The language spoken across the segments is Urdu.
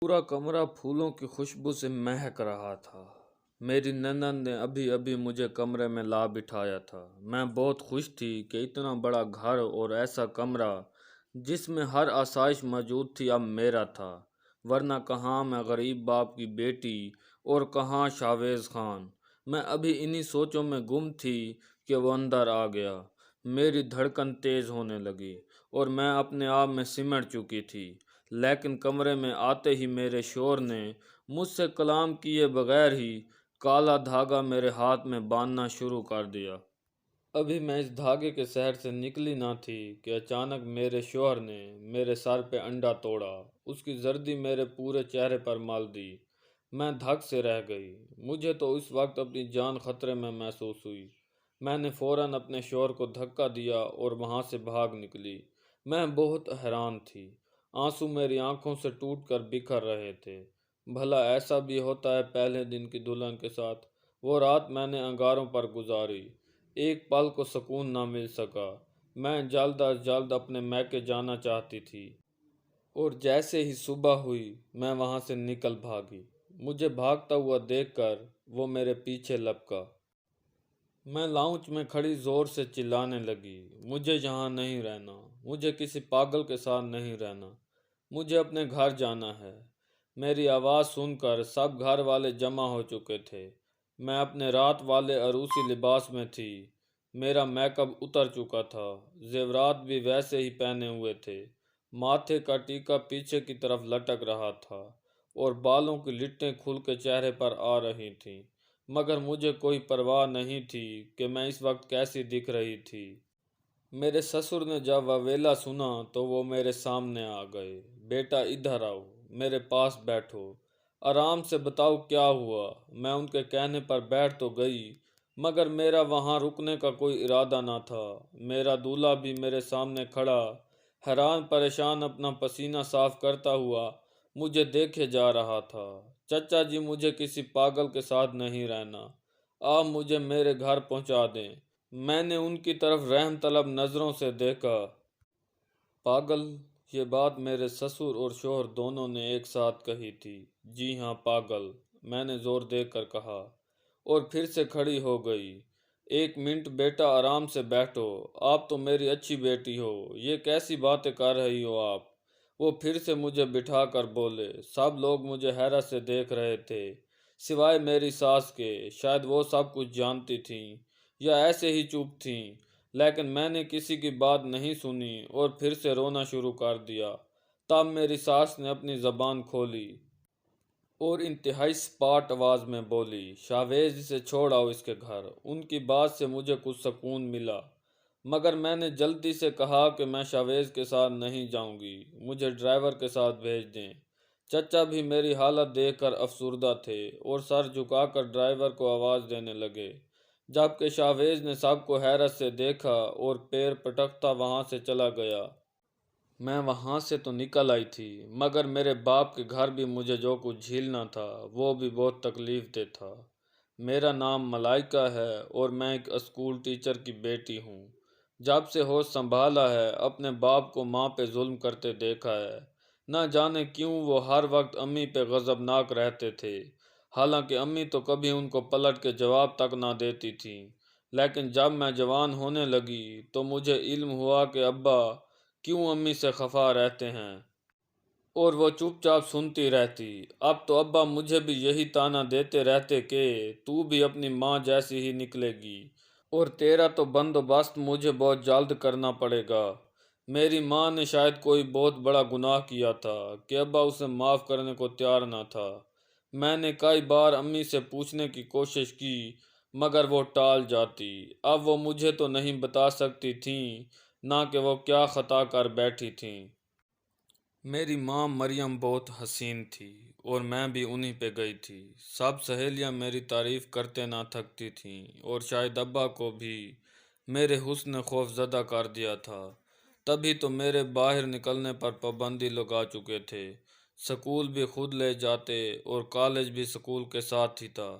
پورا کمرہ پھولوں کی خوشبو سے مہک رہا تھا۔ میری نند نے ابھی ابھی مجھے کمرے میں لا بٹھایا تھا۔ میں بہت خوش تھی کہ اتنا بڑا گھر اور ایسا کمرہ جس میں ہر آسائش موجود تھی اب میرا تھا، ورنہ کہاں میں غریب باپ کی بیٹی اور کہاں شاویز خان۔ میں ابھی انہی سوچوں میں گم تھی کہ وہ اندر آ گیا۔ میری دھڑکن تیز ہونے لگی اور میں اپنے آپ میں سمٹ چکی تھی، لیکن کمرے میں آتے ہی میرے شوہر نے مجھ سے کلام کیے بغیر ہی کالا دھاگا میرے ہاتھ میں باندھنا شروع کر دیا۔ ابھی میں اس دھاگے کے سحر سے نکلی نہ تھی کہ اچانک میرے شوہر نے میرے سر پہ انڈا توڑا، اس کی زردی میرے پورے چہرے پر مال دی۔ میں دھک سے رہ گئی۔ مجھے تو اس وقت اپنی جان خطرے میں محسوس ہوئی۔ میں نے فوراً اپنے شوہر کو دھکا دیا اور وہاں سے بھاگ نکلی۔ میں بہت حیران تھی۔ آنسو میری آنکھوں سے ٹوٹ کر بکھر رہے تھے۔ بھلا ایسا بھی ہوتا ہے پہلے دن کی دلہن کے ساتھ؟ وہ رات میں نے انگاروں پر گزاری۔ ایک پل کو سکون نہ مل سکا۔ میں جلد از جلد اپنے میکے جانا چاہتی تھی، اور جیسے ہی صبح ہوئی میں وہاں سے نکل بھاگی۔ مجھے بھاگتا ہوا دیکھ کر وہ میرے پیچھے لپکا۔ میں لاؤنج میں کھڑی زور سے چلانے لگی، مجھے یہاں نہیں رہنا، مجھے کسی پاگل کے ساتھ نہیں رہنا، مجھے اپنے گھر جانا ہے۔ میری آواز سن کر سب گھر والے جمع ہو چکے تھے۔ میں اپنے رات والے عروسی لباس میں تھی۔ میرا میک اپ اتر چکا تھا، زیورات بھی ویسے ہی پہنے ہوئے تھے۔ ماتھے کا ٹیکا پیچھے کی طرف لٹک رہا تھا اور بالوں کی لٹیں کھل کے چہرے پر آ رہی تھیں، مگر مجھے کوئی پرواہ نہیں تھی کہ میں اس وقت کیسی دکھ رہی تھی۔ میرے سسر نے جب واویلا سنا تو وہ میرے سامنے آ گئے۔ بیٹا ادھر آؤ، میرے پاس بیٹھو، آرام سے بتاؤ کیا ہوا۔ میں ان کے کہنے پر بیٹھ تو گئی، مگر میرا وہاں رکنے کا کوئی ارادہ نہ تھا۔ میرا دولہا بھی میرے سامنے کھڑا حیران پریشان اپنا پسینہ صاف کرتا ہوا مجھے دیکھے جا رہا تھا۔ چچا جی، مجھے کسی پاگل کے ساتھ نہیں رہنا، آپ مجھے میرے گھر پہنچا دیں۔ میں نے ان کی طرف رحم طلب نظروں سے دیکھا۔ پاگل؟ یہ بات میرے سسر اور شوہر دونوں نے ایک ساتھ کہی تھی۔ جی ہاں، پاگل، میں نے زور دے کر کہا، اور پھر سے کھڑی ہو گئی۔ ایک منٹ بیٹا، آرام سے بیٹھو، آپ تو میری اچھی بیٹی ہو، یہ کیسی باتیں کر رہی ہو آپ؟ وہ پھر سے مجھے بٹھا کر بولے۔ سب لوگ مجھے حیرت سے دیکھ رہے تھے سوائے میری ساس کے۔ شاید وہ سب کچھ جانتی تھیں یا ایسے ہی چپ تھیں، لیکن میں نے کسی کی بات نہیں سنی اور پھر سے رونا شروع کر دیا۔ تب میری ساس نے اپنی زبان کھولی اور انتہائی سپاٹ آواز میں بولی، شاویز، اسے چھوڑ آؤ اس کے گھر۔ ان کی بات سے مجھے کچھ سکون ملا، مگر میں نے جلدی سے کہا کہ میں شاویز کے ساتھ نہیں جاؤں گی، مجھے ڈرائیور کے ساتھ بھیج دیں۔ چچا بھی میری حالت دیکھ کر افسردہ تھے اور سر جھکا کر ڈرائیور کو آواز دینے لگے، جبکہ شاویز نے سب کو حیرت سے دیکھا اور پیر پٹکتا وہاں سے چلا گیا۔ میں وہاں سے تو نکل آئی تھی، مگر میرے باپ کے گھر بھی مجھے جو کچھ جھیلنا تھا وہ بھی بہت تکلیف دہ تھا۔ میرا نام ملائکہ ہے اور میں ایک اسکول ٹیچر کی بیٹی ہوں۔ جب سے ہوش سنبھالا ہے اپنے باپ کو ماں پہ ظلم کرتے دیکھا ہے۔ نہ جانے کیوں وہ ہر وقت امی پہ غضبناک رہتے تھے، حالانکہ امی تو کبھی ان کو پلٹ کے جواب تک نہ دیتی تھیں۔ لیکن جب میں جوان ہونے لگی تو مجھے علم ہوا کہ ابا کیوں امی سے خفا رہتے ہیں، اور وہ چپ چاپ سنتی رہتی۔ اب تو ابا مجھے بھی یہی طعنہ دیتے رہتے کہ تو بھی اپنی ماں جیسی ہی نکلے گی، اور تیرا تو بندوبست مجھے بہت جلد کرنا پڑے گا۔ میری ماں نے شاید کوئی بہت بڑا گناہ کیا تھا کہ ابا اسے معاف کرنے کو تیار نہ تھا۔ میں نے کئی بار امی سے پوچھنے کی کوشش کی، مگر وہ ٹال جاتی۔ اب وہ مجھے تو نہیں بتا سکتی تھیں نہ کہ وہ کیا خطا کر بیٹھی تھیں۔ میری ماں مریم بہت حسین تھی اور میں بھی انہی پہ گئی تھی۔ سب سہیلیاں میری تعریف کرتے نہ تھکتی تھیں، اور شاید ابا کو بھی میرے حسن نے خوف زدہ کر دیا تھا، تبھی تو میرے باہر نکلنے پر پابندی لگا چکے تھے۔ سکول بھی خود لے جاتے اور کالج بھی سکول کے ساتھ ہی تھا۔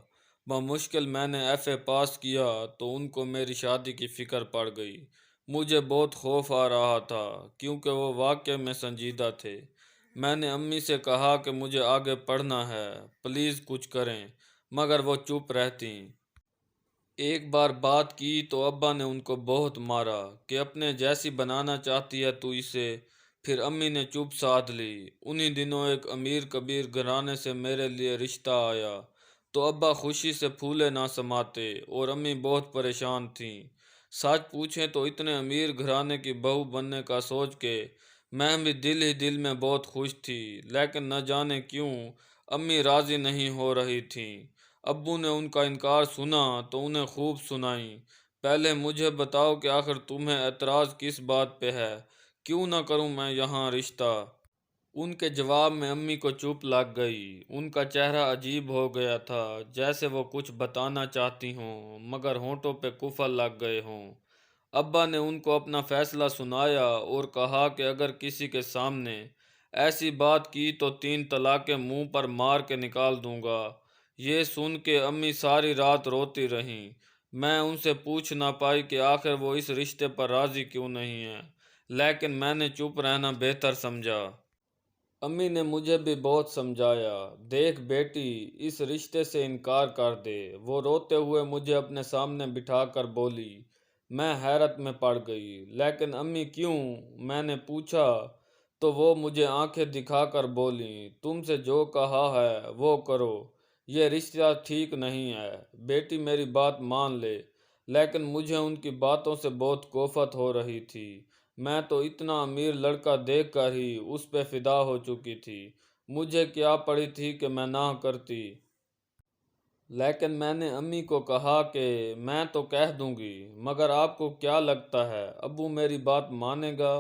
بمشکل میں نے ایف اے پاس کیا تو ان کو میری شادی کی فکر پڑ گئی۔ مجھے بہت خوف آ رہا تھا کیونکہ وہ واقعے میں سنجیدہ تھے۔ میں نے امی سے کہا کہ مجھے آگے پڑھنا ہے، پلیز کچھ کریں، مگر وہ چپ رہتیں۔ ایک بار بات کی تو ابا نے ان کو بہت مارا کہ اپنے جیسی بنانا چاہتی ہے تو اسے۔ پھر امی نے چپ سادھ لی۔ انہی دنوں ایک امیر کبیر گھرانے سے میرے لیے رشتہ آیا تو ابا خوشی سے پھولے نہ سماتے اور امی بہت پریشان تھیں۔ سچ پوچھیں تو اتنے امیر گھرانے کی بہو بننے کا سوچ کے میں بھی دل ہی دل میں بہت خوش تھی، لیکن نہ جانے کیوں امی راضی نہیں ہو رہی تھیں۔ ابو نے ان کا انکار سنا تو انہیں خوب سنائی۔ پہلے مجھے بتاؤ کہ آخر تمہیں اعتراض کس بات پہ ہے، کیوں نہ کروں میں یہاں رشتہ؟ ان کے جواب میں امی کو چپ لگ گئی۔ ان کا چہرہ عجیب ہو گیا تھا، جیسے وہ کچھ بتانا چاہتی ہوں مگر ہونٹوں پہ قفل لگ گئے ہوں۔ ابا نے ان کو اپنا فیصلہ سنایا اور کہا کہ اگر کسی کے سامنے ایسی بات کی تو 3 طلاقیں منہ پر مار کے نکال دوں گا۔ یہ سن کے امی ساری رات روتی رہیں۔ میں ان سے پوچھ نہ پائی کہ آخر وہ اس رشتے پر راضی کیوں نہیں ہیں، لیکن میں نے چپ رہنا بہتر سمجھا۔ امی نے مجھے بھی بہت سمجھایا، دیکھ بیٹی اس رشتے سے انکار کر دے۔ وہ روتے ہوئے مجھے اپنے سامنے بٹھا کر بولی۔ میں حیرت میں پڑ گئی، لیکن امی کیوں؟ میں نے پوچھا تو وہ مجھے آنکھیں دکھا کر بولیں، تم سے جو کہا ہے وہ کرو، یہ رشتہ ٹھیک نہیں ہے۔ بیٹی میری بات مان لے۔ لیکن مجھے ان کی باتوں سے بہت کوفت ہو رہی تھی۔ میں تو اتنا امیر لڑکا دیکھ کر ہی اس پہ فدا ہو چکی تھی، مجھے کیا پڑی تھی کہ میں نہ کرتی۔ لیکن میں نے امی کو کہا کہ میں تو کہہ دوں گی، مگر آپ کو کیا لگتا ہے ابو میری بات مانے گا؟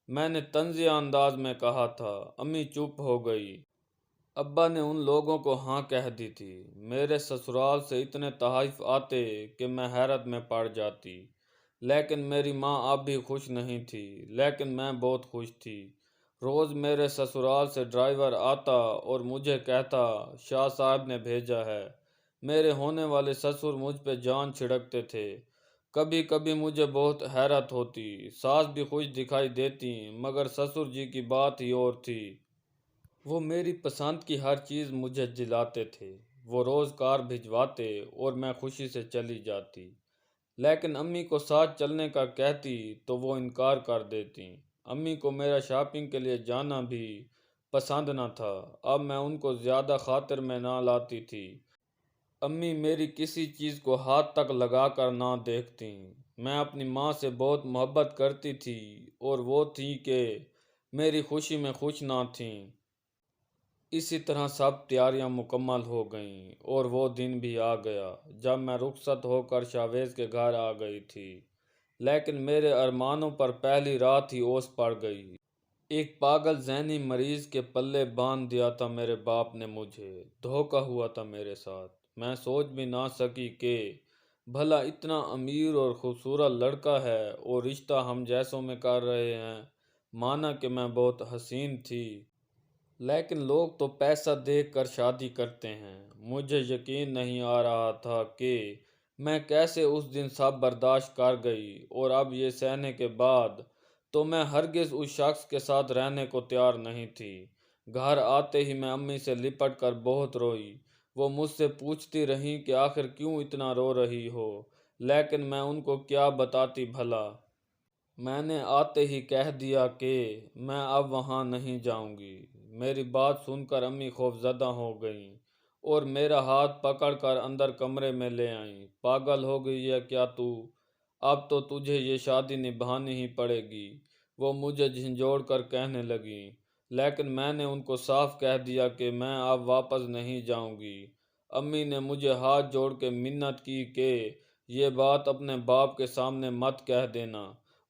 میں نے طنزیہ انداز میں کہا تھا۔ امی چپ ہو گئی۔ ابا نے ان لوگوں کو ہاں کہہ دی تھی۔ میرے سسرال سے اتنے تحائف آتے کہ میں حیرت میں پڑ جاتی، لیکن میری ماں اب بھی خوش نہیں تھی، لیکن میں بہت خوش تھی۔ روز میرے سسرال سے ڈرائیور آتا اور مجھے کہتا شاہ صاحب نے بھیجا ہے۔ میرے ہونے والے سسر مجھ پہ جان چھڑکتے تھے۔ کبھی کبھی مجھے بہت حیرت ہوتی، ساس بھی خوش دکھائی دیتی مگر سسر جی کی بات ہی اور تھی۔ وہ میری پسند کی ہر چیز مجھے دلاتے تھے، وہ روز کار بھجواتے اور میں خوشی سے چلی جاتی۔ لیکن امی کو ساتھ چلنے کا کہتی تو وہ انکار کر دیتی۔ امی کو میرا شاپنگ کے لیے جانا بھی پسند نہ تھا۔ اب میں ان کو زیادہ خاطر میں نہ لاتی تھی۔ امی میری کسی چیز کو ہاتھ تک لگا کر نہ دیکھتیں۔ میں اپنی ماں سے بہت محبت کرتی تھی اور وہ تھی کہ میری خوشی میں خوش نہ تھیں۔ اسی طرح سب تیاریاں مکمل ہو گئیں اور وہ دن بھی آ گیا جب میں رخصت ہو کر شاویز کے گھر آ گئی تھی۔ لیکن میرے ارمانوں پر پہلی رات ہی اوس پڑ گئی۔ ایک پاگل ذہنی مریض کے پلے باندھ دیا تھا میرے باپ نے مجھے، دھوکا ہوا تھا میرے ساتھ۔ میں سوچ بھی نہ سکی کہ بھلا اتنا امیر اور خوبصورت لڑکا ہے اور رشتہ ہم جیسوں میں کر رہے ہیں۔ مانا کہ میں بہت حسین تھی، لیکن لوگ تو پیسہ دیکھ کر شادی کرتے ہیں۔ مجھے یقین نہیں آ رہا تھا کہ میں کیسے اس دن سب برداشت کر گئی، اور اب یہ سہنے کے بعد تو میں ہرگز اس شخص کے ساتھ رہنے کو تیار نہیں تھی۔ گھر آتے ہی میں امی سے لپٹ کر بہت روئی۔ وہ مجھ سے پوچھتی رہیں کہ آخر کیوں اتنا رو رہی ہو، لیکن میں ان کو کیا بتاتی بھلا۔ میں نے آتے ہی کہہ دیا کہ میں اب وہاں نہیں جاؤں گی۔ میری بات سن کر امی خوفزدہ ہو گئیں اور میرا ہاتھ پکڑ کر اندر کمرے میں لے آئیں۔ پاگل ہو گئی ہے کیا تو؟ اب تو تجھے یہ شادی نبھانی ہی پڑے گی، وہ مجھے جھنجھوڑ کر کہنے لگیں۔ لیکن میں نے ان کو صاف کہہ دیا کہ میں اب واپس نہیں جاؤں گی۔ امی نے مجھے ہاتھ جوڑ کے منت کی کہ یہ بات اپنے باپ کے سامنے مت کہہ دینا،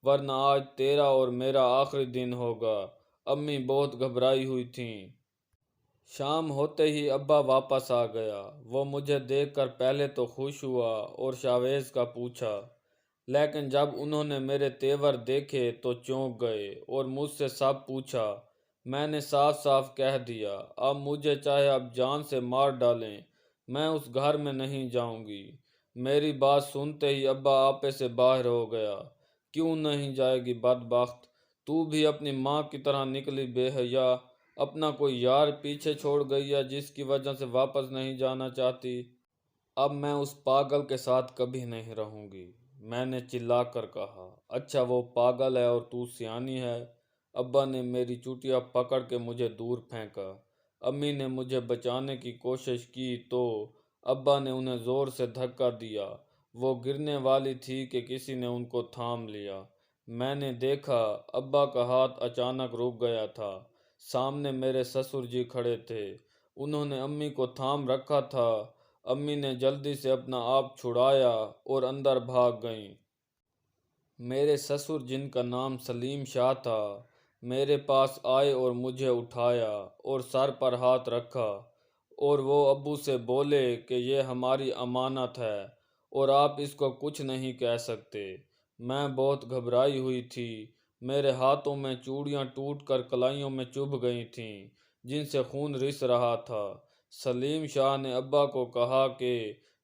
ورنہ آج تیرا اور میرا آخری دن ہوگا۔ امی بہت گھبرائی ہوئی تھیں۔ شام ہوتے ہی ابا واپس آ گیا۔ وہ مجھے دیکھ کر پہلے تو خوش ہوا اور شاویز کا پوچھا، لیکن جب انہوں نے میرے تیور دیکھے تو چونک گئے اور مجھ سے سب پوچھا۔ میں نے صاف صاف کہہ دیا، اب مجھے چاہے اب جان سے مار ڈالیں، میں اس گھر میں نہیں جاؤں گی۔ میری بات سنتے ہی ابا آپے سے باہر ہو گیا۔ کیوں نہیں جائے گی بدبخت، تو بھی اپنی ماں کی طرح نکلی بے حیا۔ اپنا کوئی یار پیچھے چھوڑ گئی ہے جس کی وجہ سے واپس نہیں جانا چاہتی۔ اب میں اس پاگل کے ساتھ کبھی نہیں رہوں گی، میں نے چلا کر کہا۔ اچھا وہ پاگل ہے اور تو سیانی ہے۔ ابا نے میری چوٹیاں پکڑ کے مجھے دور پھینکا۔ امی نے مجھے بچانے کی کوشش کی تو ابا نے انہیں زور سے دھکا دیا۔ وہ گرنے والی تھی کہ کسی نے ان کو تھام لیا۔ میں نے دیکھا ابا کا ہاتھ اچانک رک گیا تھا۔ سامنے میرے سسر جی کھڑے تھے، انہوں نے امی کو تھام رکھا تھا۔ امی نے جلدی سے اپنا آپ چھڑایا اور اندر بھاگ گئیں۔ میرے سسر جن کا نام سلیم شاہ تھا میرے پاس آئے اور مجھے اٹھایا اور سر پر ہاتھ رکھا، اور وہ ابو سے بولے کہ یہ ہماری امانت ہے اور آپ اس کو کچھ نہیں کہہ سکتے۔ میں بہت گھبرائی ہوئی تھی، میرے ہاتھوں میں چوڑیاں ٹوٹ کر کلائیوں میں چبھ گئی تھیں جن سے خون رس رہا تھا۔ سلیم شاہ نے ابا کو کہا کہ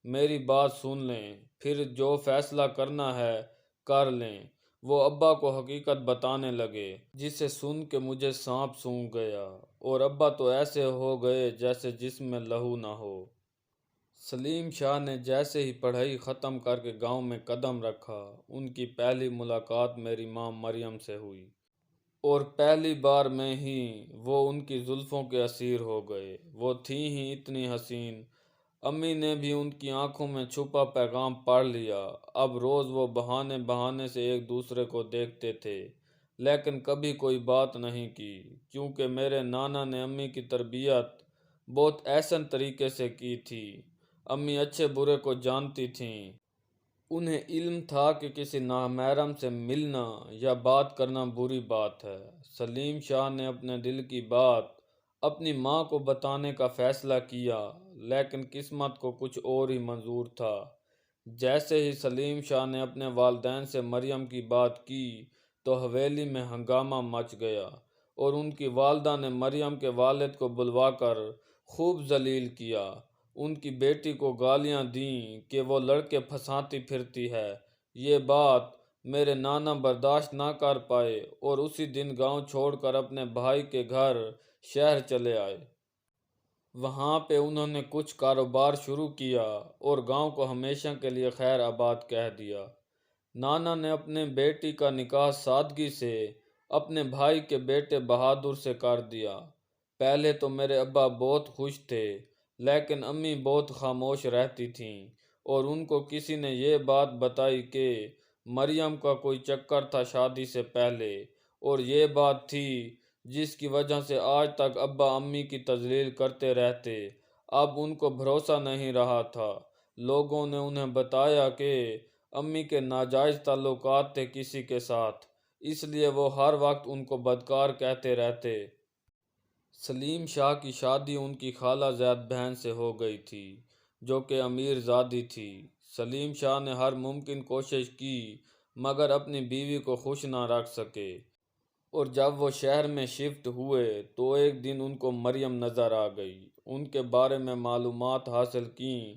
میری بات سن لیں، پھر جو فیصلہ کرنا ہے کر لیں۔ وہ ابا کو حقیقت بتانے لگے، جسے سن کے مجھے سانپ سونگھ گیا، اور ابا تو ایسے ہو گئے جیسے جسم میں لہو نہ ہو۔ سلیم شاہ نے جیسے ہی پڑھائی ختم کر کے گاؤں میں قدم رکھا، ان کی پہلی ملاقات میری ماں مریم سے ہوئی، اور پہلی بار میں ہی وہ ان کی زلفوں کے اسیر ہو گئے۔ وہ تھیں ہی اتنی حسین، امی نے بھی ان کی آنکھوں میں چھپا پیغام پڑھ لیا۔ اب روز وہ بہانے بہانے سے ایک دوسرے کو دیکھتے تھے، لیکن کبھی کوئی بات نہیں کی، کیونکہ میرے نانا نے امی کی تربیت بہت احسن طریقے سے کی تھی۔ امی اچھے برے کو جانتی تھیں، انہیں علم تھا کہ کسی نامحرم سے ملنا یا بات کرنا بری بات ہے۔ سلیم شاہ نے اپنے دل کی بات اپنی ماں کو بتانے کا فیصلہ کیا، لیکن قسمت کو کچھ اور ہی منظور تھا۔ جیسے ہی سلیم شاہ نے اپنے والدین سے مریم کی بات کی تو حویلی میں ہنگامہ مچ گیا، اور ان کی والدہ نے مریم کے والد کو بلوا کر خوب ذلیل کیا۔ ان کی بیٹی کو گالیاں دیں کہ وہ لڑکے پھنساتی پھرتی ہے۔ یہ بات میرے نانا برداشت نہ کر پائے اور اسی دن گاؤں چھوڑ کر اپنے بھائی کے گھر شہر چلے آئے۔ وہاں پہ انہوں نے کچھ کاروبار شروع کیا اور گاؤں کو ہمیشہ کے لیے خیر آباد کہہ دیا۔ نانا نے اپنے بیٹی کا نکاح سادگی سے اپنے بھائی کے بیٹے بہادر سے کر دیا۔ پہلے تو میرے ابا بہت خوش تھے، لیکن امی بہت خاموش رہتی تھیں، اور ان کو کسی نے یہ بات بتائی کہ مریم کا کوئی چکر تھا شادی سے پہلے، اور یہ بات تھی جس کی وجہ سے آج تک ابا امی کی تذلیل کرتے رہتے۔ اب ان کو بھروسہ نہیں رہا تھا۔ لوگوں نے انہیں بتایا کہ امی کے ناجائز تعلقات تھے کسی کے ساتھ، اس لیے وہ ہر وقت ان کو بدکار کہتے رہتے۔ سلیم شاہ کی شادی ان کی خالہ زید بہن سے ہو گئی تھی، جو کہ امیر زادی تھی۔ سلیم شاہ نے ہر ممکن کوشش کی مگر اپنی بیوی کو خوش نہ رکھ سکے، اور جب وہ شہر میں شفٹ ہوئے تو ایک دن ان کو مریم نظر آ گئی۔ ان کے بارے میں معلومات حاصل کیں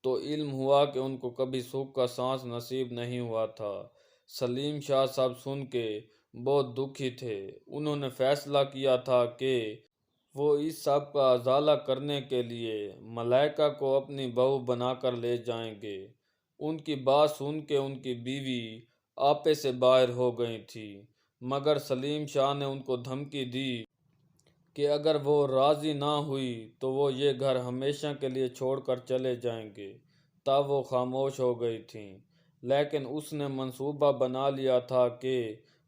تو علم ہوا کہ ان کو کبھی سکھ کا سانس نصیب نہیں ہوا تھا۔ سلیم شاہ سب سن کے بہت دکھی تھے۔ انہوں نے فیصلہ کیا تھا کہ وہ اس سب کا ازالہ کرنے کے لیے ملائکہ کو اپنی بہو بنا کر لے جائیں گے۔ ان کی بات سن کے ان کی بیوی آپے سے باہر ہو گئی تھی، مگر سلیم شاہ نے ان کو دھمکی دی کہ اگر وہ راضی نہ ہوئی تو وہ یہ گھر ہمیشہ کے لیے چھوڑ کر چلے جائیں گے۔ تب وہ خاموش ہو گئی تھیں، لیکن اس نے منصوبہ بنا لیا تھا کہ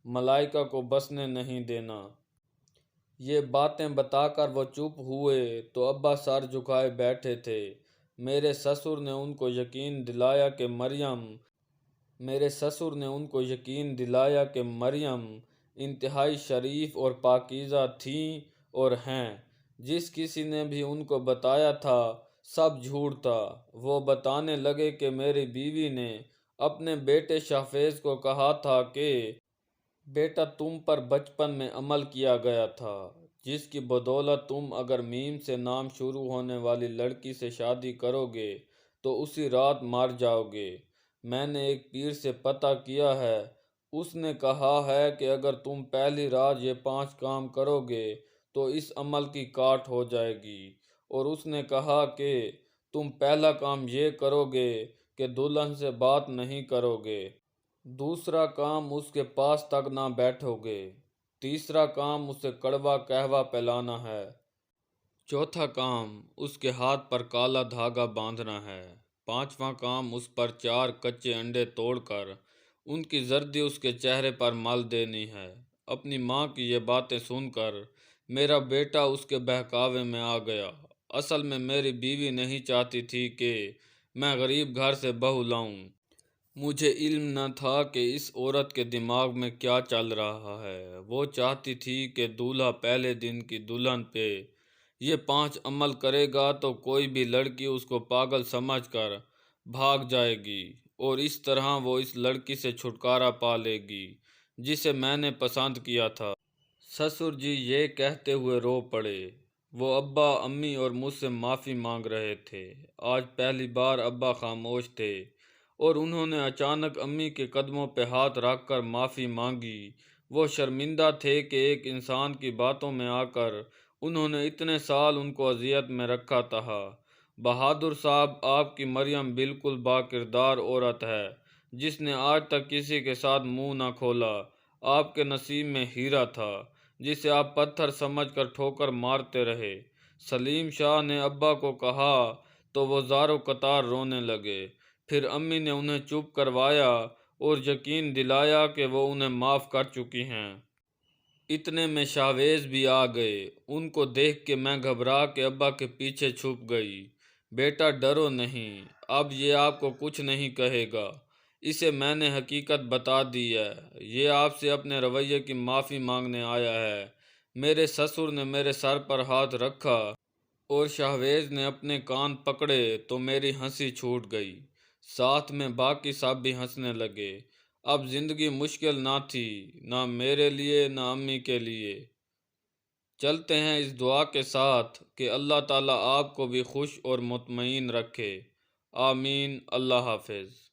ملائکہ کو بسنے نہیں دینا۔ یہ باتیں بتا کر وہ چپ ہوئے تو ابا سر جھکائے بیٹھے تھے۔ میرے سسر نے ان کو یقین دلایا کہ مریم انتہائی شریف اور پاکیزہ تھیں اور ہیں۔ جس کسی نے بھی ان کو بتایا تھا سب جھوٹ تھا۔ وہ بتانے لگے کہ میری بیوی نے اپنے بیٹے شہفیز کو کہا تھا کہ بیٹا تم پر بچپن میں عمل کیا گیا تھا، جس کی بدولت تم اگر میم سے نام شروع ہونے والی لڑکی سے شادی کرو گے تو اسی رات مر جاؤ گے۔ میں نے ایک پیر سے پتہ کیا ہے، اس نے کہا ہے کہ اگر تم پہلی رات یہ 5 کام کرو گے تو اس عمل کی کاٹ ہو جائے گی۔ اور اس نے کہا کہ تم پہلا کام یہ کرو گے کہ دلہن سے بات نہیں کرو گے، دوسرا کام اس کے پاس تک نہ بیٹھو گے، تیسرا کام اسے کڑوا قہوہ پلانا ہے، چوتھا کام اس کے ہاتھ پر کالا دھاگا باندھنا ہے، پانچواں کام اس پر 4 کچے انڈے توڑ کر ان کی زردی اس کے چہرے پر مل دینی ہے۔ اپنی ماں کی یہ باتیں سن کر میرا بیٹا اس کے بہکاوے میں آ گیا۔ اصل میں میری بیوی نہیں چاہتی تھی کہ میں غریب گھر سے بہو لاؤں۔ مجھے علم نہ تھا کہ اس عورت کے دماغ میں کیا چل رہا ہے۔ وہ چاہتی تھی کہ دولہا پہلے دن کی دلہن پہ یہ 5 عمل کرے گا تو کوئی بھی لڑکی اس کو پاگل سمجھ کر بھاگ جائے گی، اور اس طرح وہ اس لڑکی سے چھٹکارا پا لے گی جسے میں نے پسند کیا تھا۔ سسر جی یہ کہتے ہوئے رو پڑے۔ وہ ابا، امی اور مجھ سے معافی مانگ رہے تھے۔ آج پہلی بار ابا خاموش تھے اور انہوں نے اچانک امی کے قدموں پہ ہاتھ رکھ کر معافی مانگی۔ وہ شرمندہ تھے کہ ایک انسان کی باتوں میں آ کر انہوں نے اتنے سال ان کو اذیت میں رکھا تھا۔ بہادر صاحب، آپ کی مریم بالکل با کردار عورت ہے جس نے آج تک کسی کے ساتھ منہ نہ کھولا۔ آپ کے نصیب میں ہیرا تھا جسے آپ پتھر سمجھ کر ٹھوکر مارتے رہے۔ سلیم شاہ نے ابا کو کہا تو وہ زاروں قطار رونے لگے۔ پھر امی نے انہیں چپ کروایا اور یقین دلایا کہ وہ انہیں معاف کر چکی ہیں۔ اتنے میں شاویز بھی آ گئے۔ ان کو دیکھ کے میں گھبرا کے ابا کے پیچھے چھپ گئی۔ بیٹا ڈرو نہیں، اب یہ آپ کو کچھ نہیں کہے گا، اسے میں نے حقیقت بتا دی ہے، یہ آپ سے اپنے رویے کی معافی مانگنے آیا ہے۔ میرے سسر نے میرے سر پر ہاتھ رکھا اور شاویز نے اپنے کان پکڑے تو میری ہنسی چھوٹ گئی، ساتھ میں باقی سب بھی ہنسنے لگے۔ اب زندگی مشکل نہ تھی، نہ میرے لیے نہ امی کے لیے۔ چلتے ہیں اس دعا کے ساتھ کہ اللہ تعالیٰ آپ کو بھی خوش اور مطمئن رکھے۔ آمین۔ اللہ حافظ۔